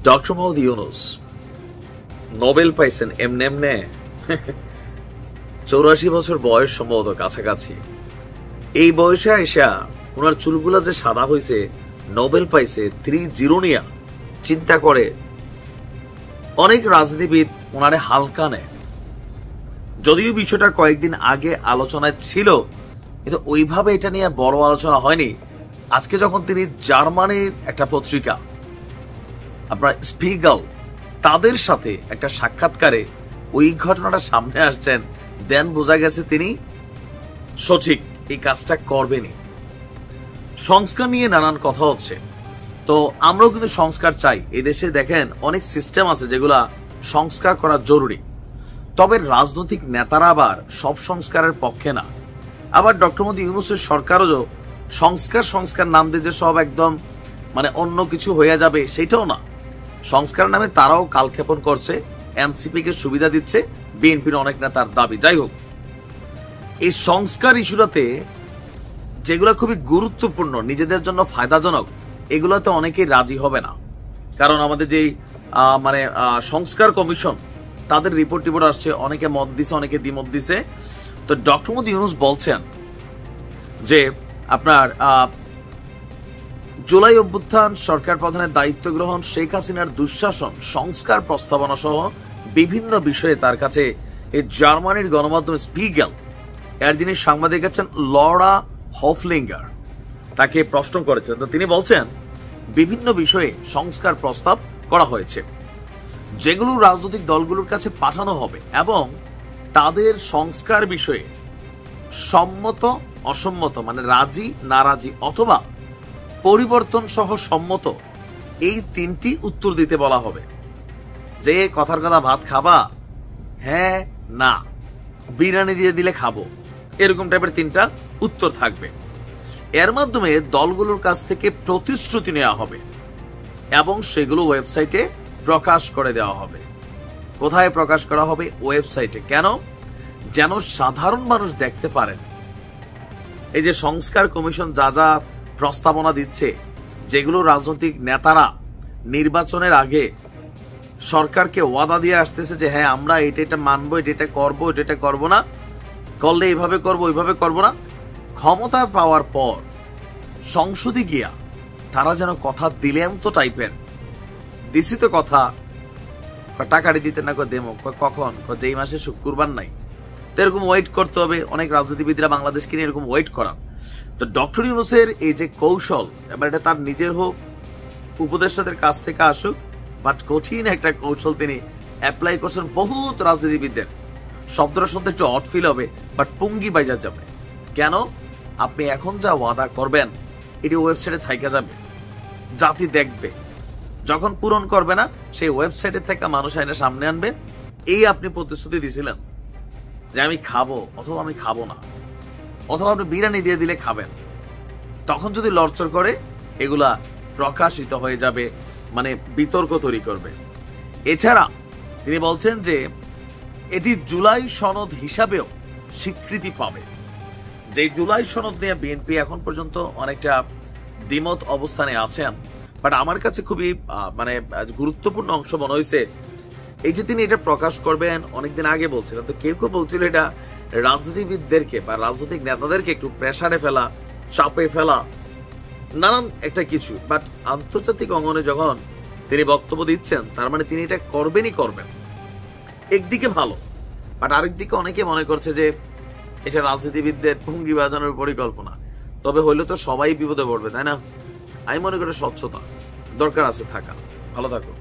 Doctor Mohammad Yunus Nobel পাইছেন এমনে 84 বছর বয়স সম্ভবত কাছাকাছি। এই বয়সে আইসা ওনার চুলগুলা যে সাদা হয়েছে, নোবেল পাইছে 3-0 নিয়া, চিন্তা করে অনেক রাজনীতিবিদ ওনারে হালকা নেয়। যদিও বিষয়টা কয়েকদিন আগে আলোচনায় ছিল, কিন্তু ওইভাবে এটা নিয়ে বড় আলোচনা হয়নি। আজকে যখন তিনি জার্মানির একটা পত্রিকা আপনার স্পিগেল তাদের সাথে একটা সাক্ষাৎকারে ওই ঘটনাটা সামনে আসছেন, দেন বোঝা গেছে তিনি সঠিক এই কাজটা করবেনই। সংস্কার নিয়ে নানান কথা হচ্ছে, তো আমরাও কিন্তু সংস্কার চাই। এদেশে দেখেন অনেক সিস্টেম আছে যেগুলা সংস্কার করা জরুরি, তবে রাজনৈতিক নেতারা আবার সব সংস্কারের পক্ষে না। আবার ডক্টর মোহাম্মদ ইউনূসের সরকারও সংস্কার নাম দিয়ে যে সব একদম মানে অন্য কিছু হয়ে যাবে সেটাও না। সংস্কার নামে তারাও কালক্ষেপণ করছে, এনসিপি কে সুবিধা দিচ্ছে, বিএনপির অনেক নেতার দাবি। যাই হোক, এই সংস্কার ইস্যুটাতে যেগুলো খুবই গুরুত্বপূর্ণ, নিজেদের জন্য ফায়দাজনক, এগুলোতে অনেকেই রাজি হবে না। কারণ আমাদের যেই সংস্কার কমিশন তাদের রিপোর্ট আসছে, অনেকে মত দিছে, অনেকে দ্বিমত দিছে। তো ডক্টর মোহাম্মদ ইউনূস বলছেন যে আপনার জুলাই অভ্যুত্থান, সরকার প্রধানের দায়িত্ব গ্রহণ, শেখ হাসিনার দুঃশাসন, সংস্কার প্রস্তাবনা সহ বিভিন্ন বিষয়ে তার কাছে এই জার্মানির গণমাধ্যম স্পিগেল এর যিনি সাংবাদিক আছেন লরা হফলিঙ্গার তাকে প্রশ্ন করেছেন। তো তিনি বলছেন বিভিন্ন বিষয়ে সংস্কার প্রস্তাব করা হয়েছে, যেগুলো রাজনৈতিক দলগুলোর কাছে পাঠানো হবে এবং তাদের সংস্কার বিষয়ে সম্মত অসম্মত মানে রাজি নারাজি অথবা পরিবর্তন সহ সম্মত এই 3টি উত্তর দিতে বলা হবে। যে কথার কথা ভাত খাবা, হ্যাঁ না, বিরিয়ানি দিয়ে দিলে খাবো, এরকম টাইপের 3টা উত্তর থাকবে। এর মাধ্যমে দলগুলোর কাছ থেকে প্রতিশ্রুতি নেওয়া হবে এবং সেগুলো ওয়েবসাইটে প্রকাশ করে দেওয়া হবে। কোথায় প্রকাশ করা হবে? ওয়েবসাইটে। কেন? যেন সাধারণ মানুষ দেখতে পারেন এই যে সংস্কার কমিশন যা যা প্রস্তাবনা দিচ্ছে, যেগুলো রাজনৈতিক নেতারা নির্বাচনের আগে সরকারকে ওয়াদা দিয়ে আসতেছে যে হ্যাঁ আমরা এটা মানবো, এটা করবো, এটা করবো না, করলে এইভাবে করবো, ওইভাবে করবো না। ক্ষমতা পাওয়ার পর সংসদে গিয়া তারা যেন কথা দিলেন তো টাইপের দিছি তো কথা, টাকাটি দিতে না দেমো কখন, যেই মাসে শুক্রবার নাই, তো এরকম ওয়েট করতে হবে। অনেক রাজনীতিবিদরা বাংলাদেশকে নিয়ে এরকম ওয়েট করা। তো ডক্টর ইউনূসের এই যে কৌশল, এবার এটা তার নিজের হোক, উপদেষ্টাদের কাছ থেকে আসুক, বাট কঠিন একটা কৌশল তিনি অ্যাপ্লাই করছেন বহুত রাজনীতিবিদদের। শব্দটা শুনতে একটু অড ফিল হবে, বাট পুঙ্গি বাইজা যাবে। কেন? আপনি এখন যা ওয়াদা করবেন এটি ওয়েবসাইটে থাইকা যাবে, জাতি দেখবে। যখন পূরণ করবে না, সেই ওয়েবসাইটে থেকে মানুষ আইনে সামনে আনবে এই আপনি প্রতিশ্রুতি দিয়েছিলেন যে আমি খাবো অথবা আমি খাবো না, অথবা আপনি বিরিয়ানি দিয়ে দিলে খাবেন। তখন যদি লড়চড় করে এগুলা প্রকাশিত হয়ে যাবে, মানে বিতর্ক তৈরি করবে। এছাড়া তিনি বলছেন যে এটি জুলাই সনদ হিসাবেও স্বীকৃতি পাবে। যে জুলাই সনদ নিয়ে বিএনপি এখন পর্যন্ত অনেকটা দ্বিমত অবস্থানে আছেন, বাট আমার কাছে খুবই গুরুত্বপূর্ণ অংশ মনে হয়েছে এই যে তিনি এটা প্রকাশ করবেন। অনেকদিন আগে বলছিলেন, তো কেউ কেউ বলছিল এটা রাজনীতিবিদদেরকে বা রাজনৈতিক নেতাদেরকে একটু প্রেসারে ফেলা, চাপে ফেলা, নানান একটা কিছু। বাট আন্তর্জাতিক অঙ্গনে যখন তিনি বক্তব্য দিচ্ছেন, তার মানে তিনি এটা করবেনই করবেন। একদিকে ভালো, বাট আরেকদিকে অনেকে মনে করছে যে এটা রাজনীতিবিদদের ভঙ্গি বাজানোর পরিকল্পনা। তবে হইলে তো সবাই বিপদে পড়বে, তাই না? আমি মনে করি স্বচ্ছতা দরকার আছে থাকা। ভালো থাকো।